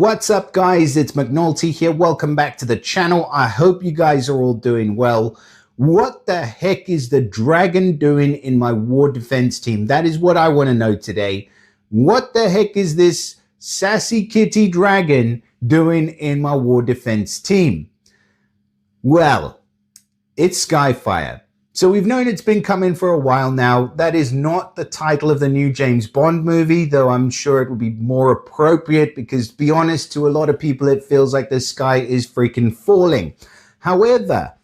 What's up, guys? It's McNulty here. Welcome back to the channel. I hope you guys are all doing well. What the heck is the dragon doing in my war defense team? That is what I want to know today. What the heck is this sassy kitty dragon doing in my war defense team? Well, it's Skyfire. So we've known it's been coming for a while now. That is not the title of the new James Bond movie, though I'm sure it will be more appropriate because, to be honest, to a lot of people, it feels like the sky is freaking falling. However,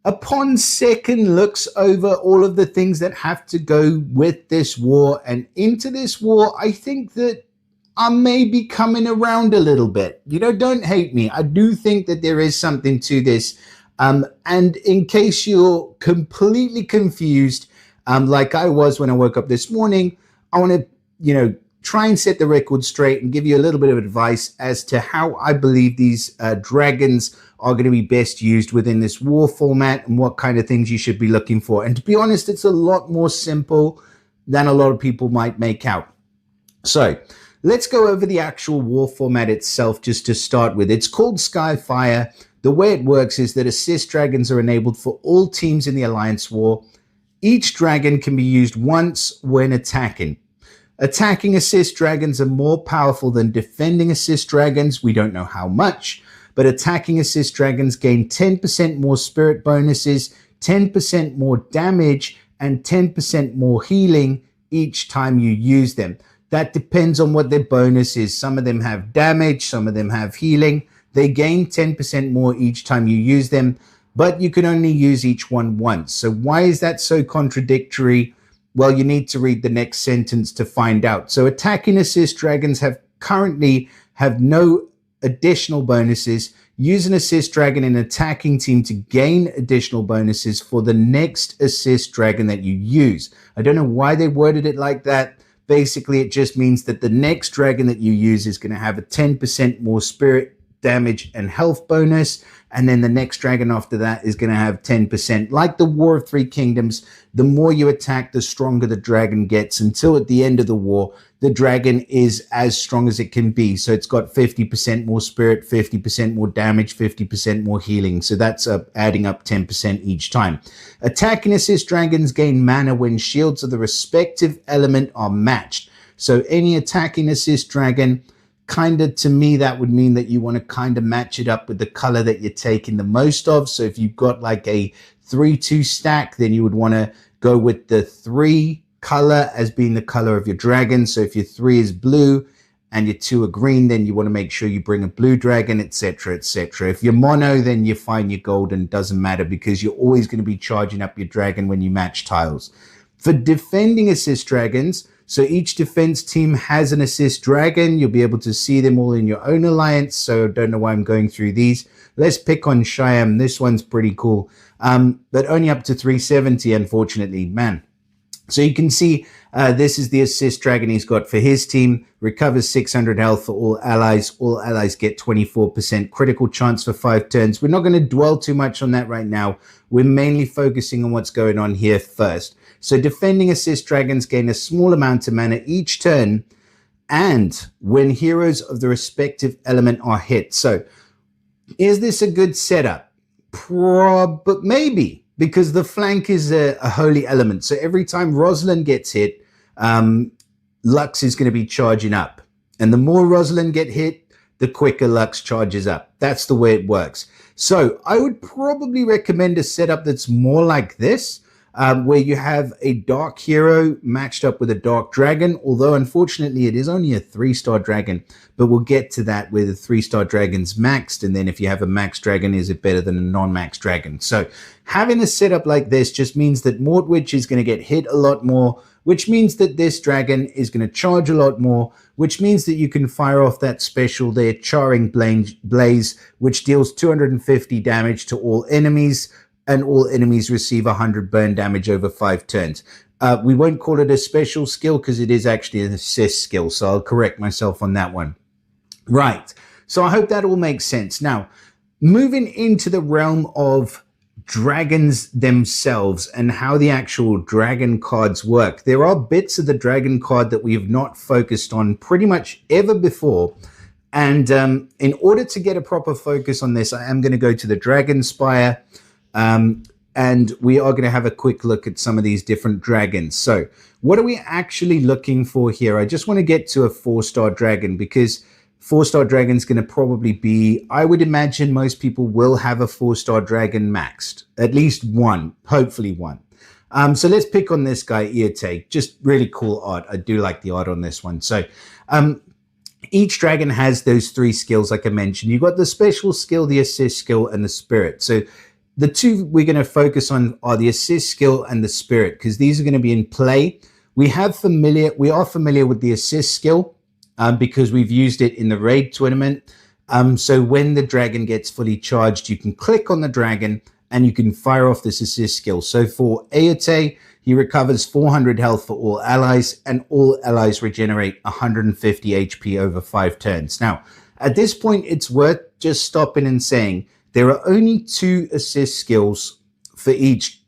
upon second looks over all of the things that have to go with this war and into this war, I think that I may be coming around a little bit. You know, don't hate me. I do think that there is something to this. And in case you're completely confused, like I was when I woke up this morning, I want to, try and set the record straight and give you a little bit of advice as to how I believe these dragons are going to be best used within this war format and what kind of things you should be looking for. And to be honest, it's a lot more simple than a lot of people might make out. So let's go over the actual war format itself just to start with. It's called Skyfire. The way it works is that assist dragons are enabled for all teams in the Alliance War. Each dragon can be used once when attacking. Attacking assist dragons are more powerful than defending assist dragons. We don't know how much, but attacking assist dragons gain 10% more spirit bonuses, 10% more damage, and 10% more healing each time you use them. That depends on what their bonus is. Some of them have damage, some of them have healing. They gain 10% more each time you use them, but you can only use each one once. So why is that so contradictory? Well, you need to read the next sentence to find out. So attacking assist dragons currently have no additional bonuses. Use an assist dragon in an attacking team to gain additional bonuses for the next assist dragon that you use. I don't know why they worded it like that. Basically, it just means that the next dragon that you use is going to have a 10% more spirit damage and health bonus, and then the next dragon after that is going to have 10%. Like the War of Three Kingdoms, the more you attack, the stronger the dragon gets, until at the end of the war, the dragon is as strong as it can be. So it's got 50% more spirit, 50% more damage, 50% more healing. So that's adding up 10% each time. Attacking assist dragons gain mana when shields of the respective element are matched. So any attacking assist dragon, to me, that would mean that you want to match it up with the color that you're taking the most of. So if you've got like a 3-2 stack, then you would want to go with the 3 color as being the color of your dragon. So if your 3 is blue and your 2 are green, then you want to make sure you bring a blue dragon, etc., etc. If you're mono, then you're fine, you're golden, doesn't matter, because you're always going to be charging up your dragon when you match tiles. For defending assist dragons, so each defense team has an assist dragon. You'll be able to see them all in your own alliance. So don't know why I'm going through these. Let's pick on Shyam. This one's pretty cool. But only up to 370, unfortunately, man. So you can see this is the assist dragon he's got for his team. Recovers 600 health for all allies. All allies get 24% critical chance for 5 turns. We're not going to dwell too much on that right now. We're mainly focusing on what's going on here first. So defending assist dragons gain a small amount of mana each turn, and when heroes of the respective element are hit. So is this a good setup? But maybe, because the flank is a holy element. So every time Rosalind gets hit, Lux is going to be charging up. And the more Rosalind get hit, the quicker Lux charges up. That's the way it works. So I would probably recommend a setup that's more like this, where you have a dark hero matched up with a dark dragon, although unfortunately it is only a 3-star dragon, but we'll get to that where the 3-star dragon's maxed, and then if you have a max dragon, is it better than a non-max dragon? So having a setup like this just means that Mortwitch is going to get hit a lot more, which means that this dragon is going to charge a lot more, which means that you can fire off that special there, Charring Blaze, which deals 250 damage to all enemies, and all enemies receive 100 burn damage over 5 turns. We won't call it a special skill because it is actually an assist skill, so I'll correct myself on that one. Right, so I hope that all makes sense. Now, moving into the realm of dragons themselves and how the actual dragon cards work. There are bits of the dragon card that we have not focused on pretty much ever before, And in order to get a proper focus on this, I am going to go to the Dragon Spire, and we are going to have a quick look at some of these different dragons. So what are we actually looking for here? I just want to get to a 4-star dragon, because 4-star dragon is going to probably be, I would imagine most people will have a 4-star dragon maxed, at least one, hopefully one. So let's pick on this guy, Iate. Just really cool art. I do like the art on this one. So each dragon has those 3 skills, like I mentioned. You've got the special skill, the assist skill, and the spirit. So the 2 we're going to focus on are the assist skill and the spirit, because these are going to be in play. We are familiar with the assist skill because we've used it in the raid tournament. So when the dragon gets fully charged, you can click on the dragon and you can fire off this assist skill. So for Aate, he recovers 400 health for all allies, and all allies regenerate 150 HP over 5 turns. Now, at this point, it's worth just stopping and saying there are only 2 assist skills for each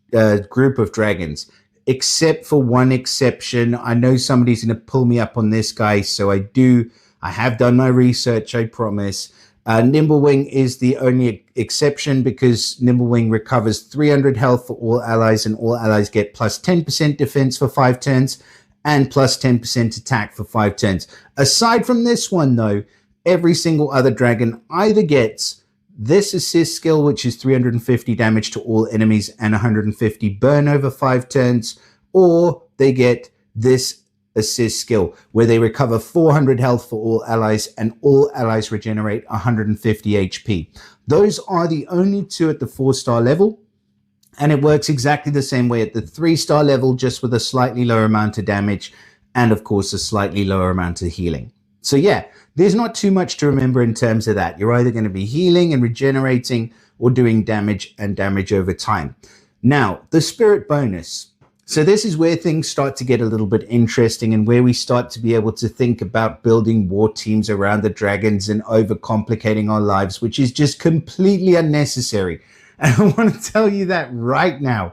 group of dragons, except for one exception. I know somebody's going to pull me up on this guy, so I have done my research, I promise. Nimblewing is the only exception, because Nimblewing recovers 300 health for all allies, and all allies get plus 10% defense for 5 turns and plus 10% attack for 5 turns. Aside from this one, though, every single other dragon either gets this assist skill, which is 350 damage to all enemies and 150 burn over 5 turns, or they get this assist skill where they recover 400 health for all allies, and all allies regenerate 150 HP. Those are the only 2 at the 4-star level, and it works exactly the same way at the 3-star level, just with a slightly lower amount of damage and of course a slightly lower amount of healing. So yeah, there's not too much to remember in terms of that. You're either going to be healing and regenerating or doing damage and damage over time. Now, the spirit bonus. So this is where things start to get a little bit interesting, and where we start to be able to think about building war teams around the dragons and overcomplicating our lives, which is just completely unnecessary. And I want to tell you that right now.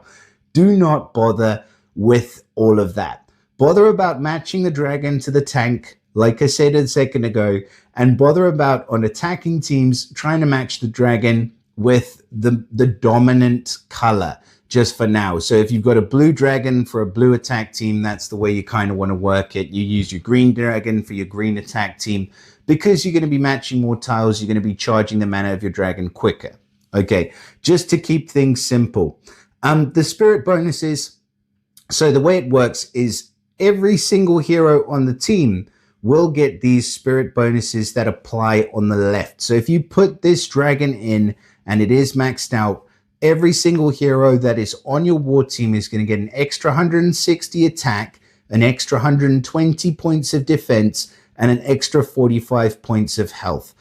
Do not bother with all of that. Bother about matching the dragon to the tank, like I said a second ago, and bother about, on attacking teams, trying to match the dragon with the dominant color. Just for now. So if you've got a blue dragon for a blue attack team, that's the way you kind of want to work it. You use your green dragon for your green attack team, because you're going to be matching more tiles. You're going to be charging the mana of your dragon quicker. Okay, just to keep things simple. The spirit bonuses. So the way it works is every single hero on the team will get these spirit bonuses that apply on the left. So if you put this dragon in and it is maxed out, every single hero that is on your war team is going to get an extra 160 attack, an extra 120 points of defense, and an extra 45 points of health,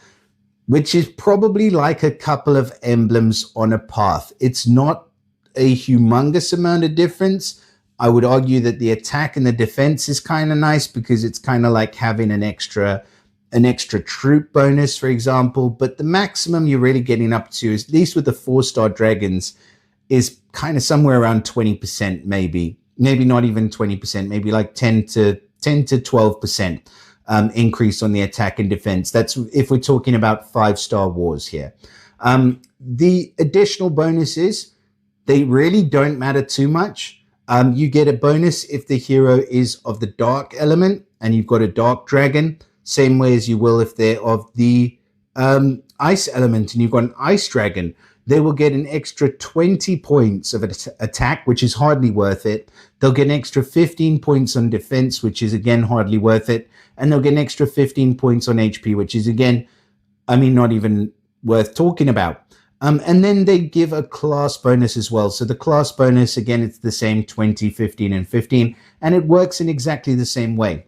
which is probably like a couple of emblems on a path. It's not a humongous amount of difference. I would argue that the attack and the defense is kind of nice, because it's kind of like having an extra troop bonus, for example. But the maximum you're really getting up to, is, at least with the 4-star dragons, is kind of somewhere around 20%, maybe not even 20%, maybe like 10 to 12% increase on the attack and defense. That's if we're talking about 5-star wars here. The additional bonuses, they really don't matter too much. You get a bonus if the hero is of the dark element and you've got a dark dragon, same way as you will if they're of the ice element and you've got an ice dragon. They will get an extra 20 points of attack, which is hardly worth it. They'll get an extra 15 points on defense, which is again hardly worth it. And they'll get an extra 15 points on HP, which is again, not even worth talking about. And then they give a class bonus as well. So the class bonus, again, it's the same 20, 15, and 15. And it works in exactly the same way.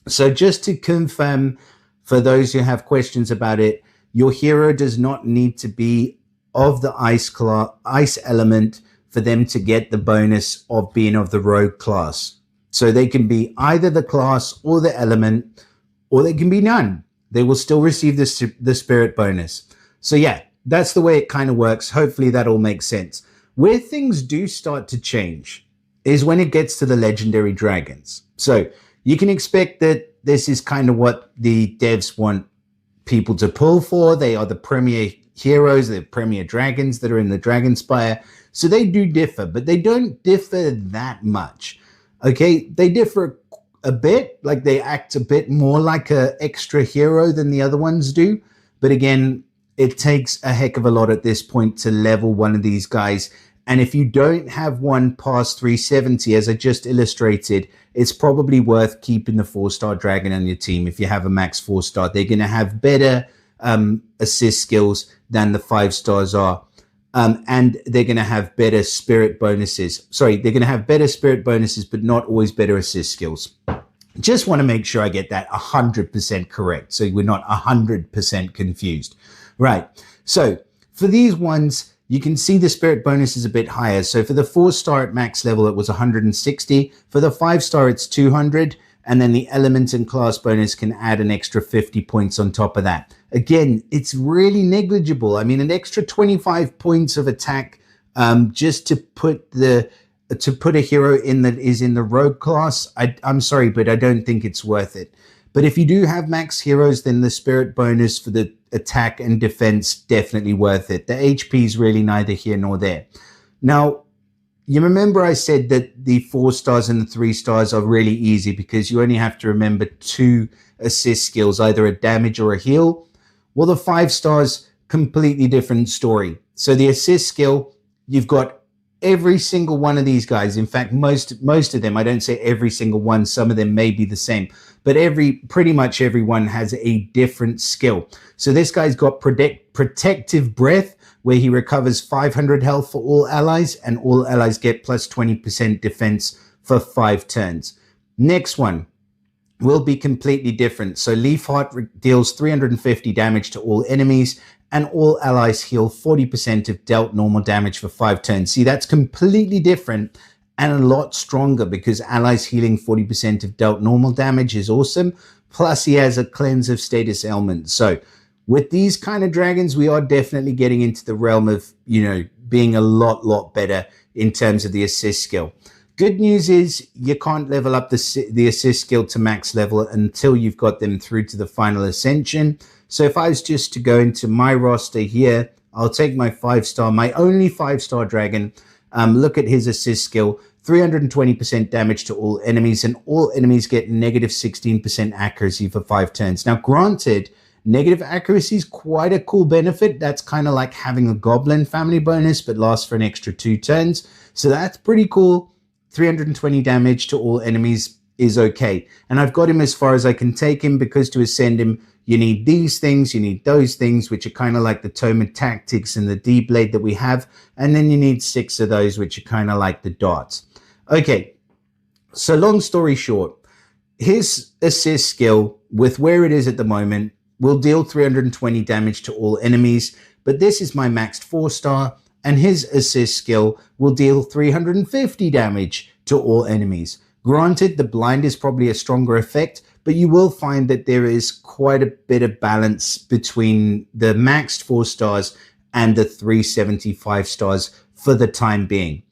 So just to confirm, for those who have questions about it, your hero does not need to be of the ice element for them to get the bonus of being of the rogue class. So they can be either the class or the element, or they can be none. They will still receive the spirit bonus. So yeah, that's the way it kind of works. Hopefully that all makes sense. Where things do start to change is when it gets to the legendary dragons. So you can expect that this is kind of what the devs want people to pull for. They are the premier heroes, the premier dragons that are in the Dragonspire. So they do differ, but they don't differ that much. Okay, they differ a bit, like they act a bit more like a extra hero than the other ones do. But again, it takes a heck of a lot at this point to level one of these guys. And if you don't have one past 370, as I just illustrated, it's probably worth keeping the 4-star dragon on your team. If you have a max 4-star, they're going to have better assist skills than the 5 stars are. And they're going to have better spirit bonuses. Sorry, they're going to have better spirit bonuses, but not always better assist skills. Just want to make sure I get that 100% correct, so we're not 100% confused. Right, so for these ones, you can see the spirit bonus is a bit higher. So for the 4-star at max level, it was 160. For the 5-star, it's 200. And then the element and class bonus can add an extra 50 points on top of that. Again, it's really negligible. I mean, an extra 25 points of attack just to put a hero in that is in the rogue class. I'm sorry, but I don't think it's worth it. But if you do have max heroes, then the spirit bonus for the attack and defense, definitely worth it. The HP is really neither here nor there. Now, you remember I said that the 4 stars and the 3 stars are really easy because you only have to remember 2 assist skills, either a damage or a heal. Well, the 5 stars, completely different story. So the assist skill, you've got every single one of these guys. In fact, most of them, I don't say every single one, some of them may be the same, but pretty much everyone has a different skill. So this guy's got protective breath, where he recovers 500 health for all allies, and all allies get plus 20% defense for 5 turns. Next one will be completely different. So Leafheart deals 350 damage to all enemies, and all allies heal 40% of dealt normal damage for 5 turns. See, that's completely different and a lot stronger because allies healing 40% of dealt normal damage is awesome. Plus, he has a cleanse of status ailment. So with these kind of dragons, we are definitely getting into the realm of, being a lot better in terms of the assist skill. Good news is you can't level up the assist skill to max level until you've got them through to the final ascension. So if I was just to go into my roster here, I'll take my 5-star, my only 5-star dragon, look at his assist skill, 320% damage to all enemies, and all enemies get negative 16% accuracy for 5 turns. Now, granted, negative accuracy is quite a cool benefit. That's kind of like having a goblin family bonus, but lasts for an extra 2 turns. So that's pretty cool. 320 damage to all enemies is okay. And I've got him as far as I can take him because to ascend him, you need these things, you need those things, which are kind of like the Tome of Tactics and the D-Blade that we have. And then you need 6 of those, which are kind of like the darts. Okay, so long story short, his assist skill, with where it is at the moment, will deal 320 damage to all enemies, but this is my maxed 4-star, and his assist skill will deal 350 damage to all enemies. Granted, the blind is probably a stronger effect, but you will find that there is quite a bit of balance between the maxed 4 stars and the 375 stars for the time being.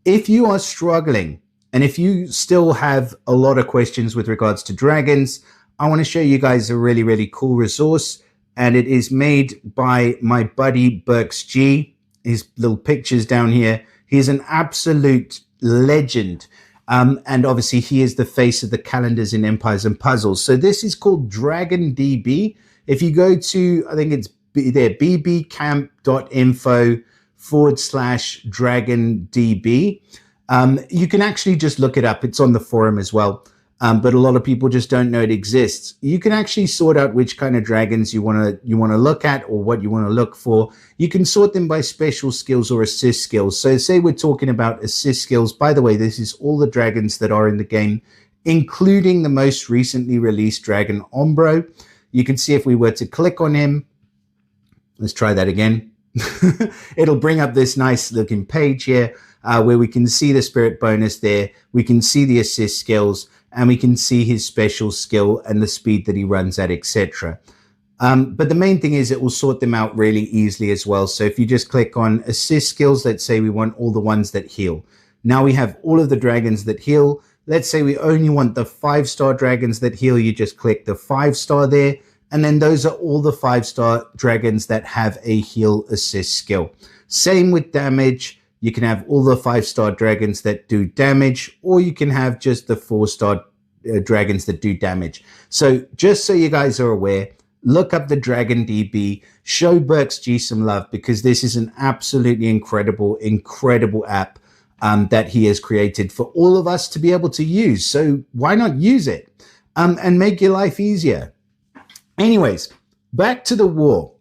If you are struggling, and if you still have a lot of questions with regards to dragons, I want to show you guys a really cool resource, and it is made by my buddy Burks G. His little pictures down here. He's an absolute legend. And obviously he is the face of the calendars in Empires and Puzzles. So this is called Dragon DB. If you go to, I think it's there, bbcamp.info/DragonDB, you can actually just look it up. It's on the forum as well. But a lot of people just don't know it exists. You can actually sort out which kind of dragons you want to look at or what you want to look for. You can sort them by special skills or assist skills. So say we're talking about assist skills. By the way, this is all the dragons that are in the game, including the most recently released dragon, Ombro. You can see if we were to click on him. Let's try that again. It'll bring up this nice looking page here where we can see the spirit bonus there. We can see the assist skills. And we can see his special skill and the speed that he runs at, etc. But the main thing is it will sort them out really easily as well. So if you just click on assist skills, let's say we want all the ones that heal. Now we have all of the dragons that heal. Let's say we only want the 5-star dragons that heal. You just click the 5-star there. And then those are all the 5-star dragons that have a heal assist skill. Same with damage. You can have all the 5-star dragons that do damage, or you can have just the 4-star dragons that do damage. So just so you guys are aware, look up the Dragon DB, show Berks G some love, because this is an absolutely incredible app that he has created for all of us to be able to use. So why not use it and make your life easier? Anyways, back to the war.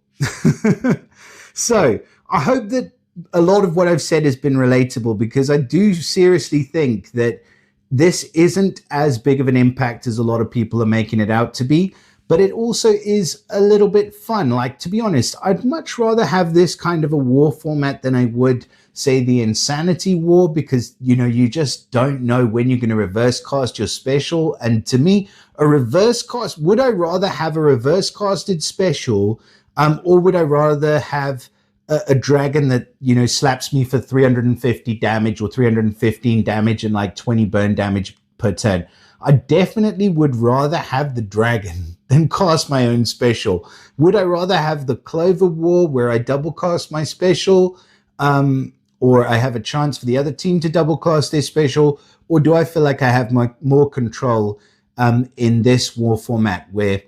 So I hope that a lot of what I've said has been relatable, because I do seriously think that this isn't as big of an impact as a lot of people are making it out to be, but it also is a little bit fun. Like, to be honest, I'd much rather have this kind of a war format than I would, say, the Insanity War, because, you know, you just don't know when you're going to reverse cast your special. And to me, a reverse cast, would I rather have a reverse casted special, or would I rather have a dragon that, you know, slaps me for 350 damage or 315 damage and like 20 burn damage per turn? I definitely would rather have the dragon than cast my own special. Would I rather have the Clover War where I double cast my special, or I have a chance for the other team to double cast their special? Or do I feel like I have more control in this war format where,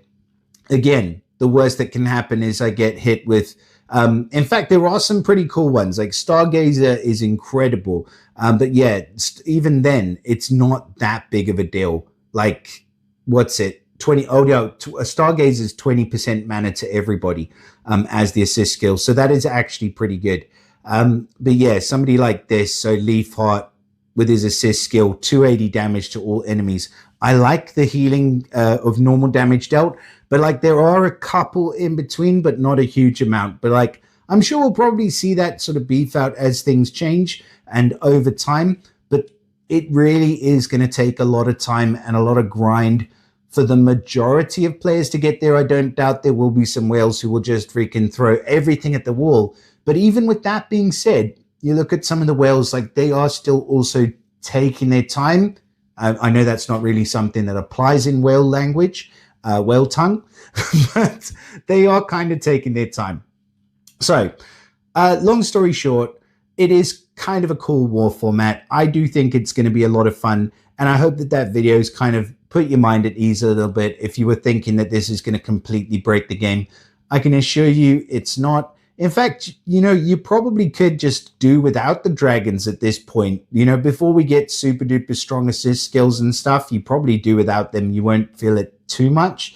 again, the worst that can happen is I get hit with, in fact, there are some pretty cool ones, like Stargazer is incredible. But yeah, even then, it's not that big of a deal. Like, what's it? A Stargazer is 20% mana to everybody as the assist skill. So that is actually pretty good. But yeah, somebody like this, so Leafheart with his assist skill, 280 damage to all enemies. I like the healing of normal damage dealt, but like there are a couple in between, but not a huge amount. But like, I'm sure we'll probably see that sort of beef out as things change and over time. But it really is going to take a lot of time and a lot of grind for the majority of players to get there. I don't doubt there will be some whales who will just freaking throw everything at the wall. But even with that being said, you look at some of the whales, like they are still also taking their time. I know that's not really something that applies in whale language, whale tongue, but they are kind of taking their time. So long story short, it is kind of a cool war format. I do think it's going to be a lot of fun. And I hope that that video has kind of put your mind at ease a little bit. If you were thinking that this is going to completely break the game, I can assure you it's not. In fact, you know, you probably could just do without the dragons at this point. You know, before we get super duper strong assist skills and stuff, you probably do without them. You won't feel it too much.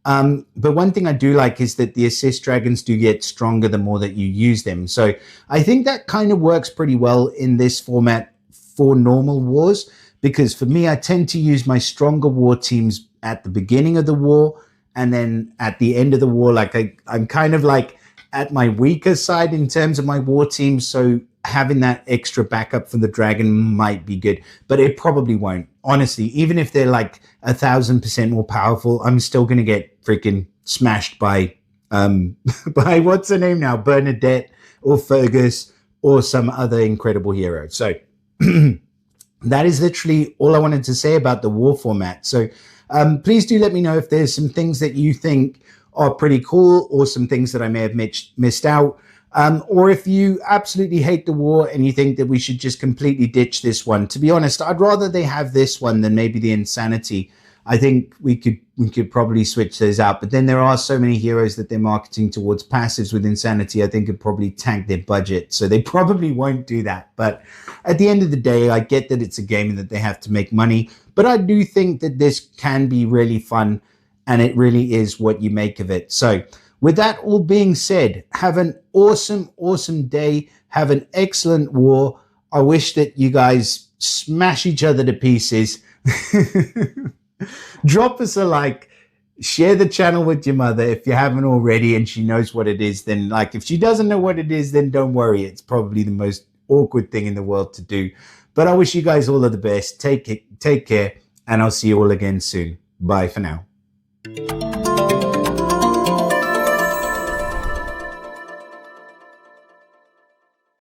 But one thing I do like is that the assist dragons do get stronger the more that you use them. So I think that kind of works pretty well in this format for normal wars, because for me, I tend to use my stronger war teams at the beginning of the war, and then at the end of the war, like I'm kind of like at my weaker side in terms of my war team. So having that extra backup for the dragon might be good, but it probably won't. Honestly, even if they're like 1,000% more powerful, I'm still going to get freaking smashed by what's her name now? Bernadette or Fergus or some other incredible hero. So that is literally all I wanted to say about the war format. So please do let me know if there's some things that you think are pretty cool, or some things that I may have missed out. Or if you absolutely hate the war and you think that we should just completely ditch this one. To be honest, I'd rather they have this one than maybe the Insanity. I think we could probably switch those out. But then there are so many heroes that they're marketing towards passives with Insanity, I think it'd probably tank their budget. So they probably won't do that. But at the end of the day, I get that it's a game and that they have to make money. But I do think that this can be really fun, and it really is what you make of it. So with that all being said, have an awesome, awesome day. Have an excellent war. I wish that you guys smash each other to pieces. Drop us a like. Share the channel with your mother if you haven't already and she knows what it is. Then, like, if she doesn't know what it is, then don't worry. It's probably the most awkward thing in the world to do. But I wish you guys all of the best. Take care, and I'll see you all again soon. Bye for now.